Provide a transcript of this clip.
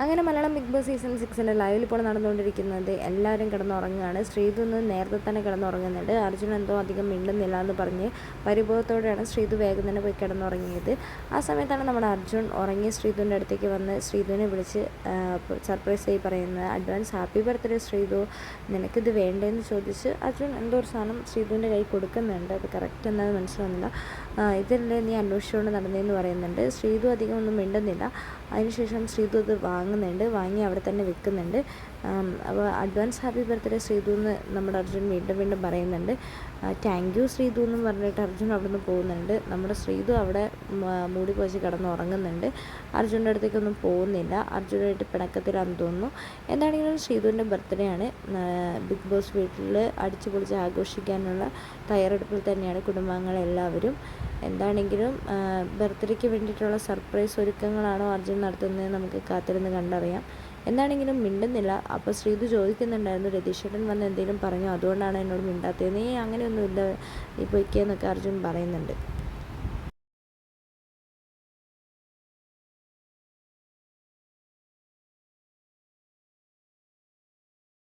അങ്ങനെ Malayalam big boss season 6 ലൈവിൽ ഇപ്പോൾ നടന്നുകൊണ്ടിരിക്കുന്നത് എല്ലാവരും കിടന്നുറങ്ങുകയാണ്. ശ്രീതു ഒന്ന് നേരത്തെ തന്നെ കിടന്നുറങ്ങുന്നുണ്ട്. അർജുൻ എന്തോ അധികം മിണ്ടുന്നില്ല എന്ന് പറഞ്ഞ് പരിഭവത്തോടെയാണ് ശ്രീതു വേഗം തന്നെ പോയി കിടന്നുറങ്ങിയത്. ആ സമയത്താണ് നമ്മുടെ അർജുൻ ഉറങ്ങി ശ്രീതുവിൻ്റെ അടുത്തേക്ക് വന്ന് ശ്രീതുവിനെ വിളിച്ച് സർപ്രൈസ് ആയി പറയുന്നത്, അഡ്വാൻസ് ഹാപ്പി ബർത്ത്ഡേ ശ്രീതു, നിനക്കിത് വേണ്ടതെന്ന് ചോദിച്ച് അർജുൻ എന്തോ ഒരു സാധനം ശ്രീതുവിൻ്റെ കൈ കൊടുക്കുന്നുണ്ട്. അത് കറക്റ്റ് എന്താണെന്ന് മനസ്സിലാവുന്നില്ല. ഇതല്ലേ നീ അന്വേഷിച്ചുകൊണ്ട് നടന്നതെന്ന് പറയുന്നുണ്ട്. ശ്രീതു അധികം ഒന്നും മിണ്ടുന്നില്ല. അതിനുശേഷം ശ്രീതു അത് വാങ്ങി അവിടെ തന്നെ വെക്കുന്നുണ്ട്. അപ്പോൾ അഡ്വാൻസ് ഹാപ്പി ബർത്ത്ഡേ ശ്രീതു എന്ന് നമ്മുടെ അർജുൻ വീണ്ടും പറയുന്നുണ്ട്. താങ്ക് യു ശ്രീതു എന്നും പറഞ്ഞിട്ട് അർജുൻ അവിടെ നിന്ന് പോകുന്നുണ്ട്. നമ്മുടെ ശ്രീതു അവിടെ മൂടി പോച്ച് കിടന്നുറങ്ങുന്നുണ്ട്. അർജുൻ്റെ അടുത്തേക്കൊന്നും പോകുന്നില്ല. അർജുനായിട്ട് പിണക്കത്തിലാണെന്ന് തോന്നുന്നു. എന്താണെങ്കിലും ശ്രീതുവിൻ്റെ ബർത്ത്ഡേ ആണ്. ബിഗ് ബോസ് വീട്ടിൽ അടിച്ചു പൊളിച്ച് ആഘോഷിക്കാനുള്ള തയ്യാറെടുപ്പിൽ തന്നെയാണ് കുടുംബാംഗങ്ങളെല്ലാവരും. എന്താണെങ്കിലും ബർത്ത്ഡേക്ക് വേണ്ടിയിട്ടുള്ള സർപ്രൈസ് ഒരുക്കങ്ങളാണോ അർജുൻ നടത്തുന്നത് നമുക്ക് കാത്തിരുന്ന് കണ്ടറിയാം. എന്താണെങ്കിലും മിണ്ടുന്നില്ല. അപ്പോൾ ശ്രീതു ചോദിക്കുന്നുണ്ടായിരുന്നു, രതീഷേട്ടൻ വന്ന് എന്തെങ്കിലും പറഞ്ഞു, അതുകൊണ്ടാണ് എന്നോട് മിണ്ടാത്തത്, നീ അങ്ങനെയൊന്നുമില്ല, നീ പൊയ്ക്കെന്നൊക്കെ അർജുൻ പറയുന്നുണ്ട്.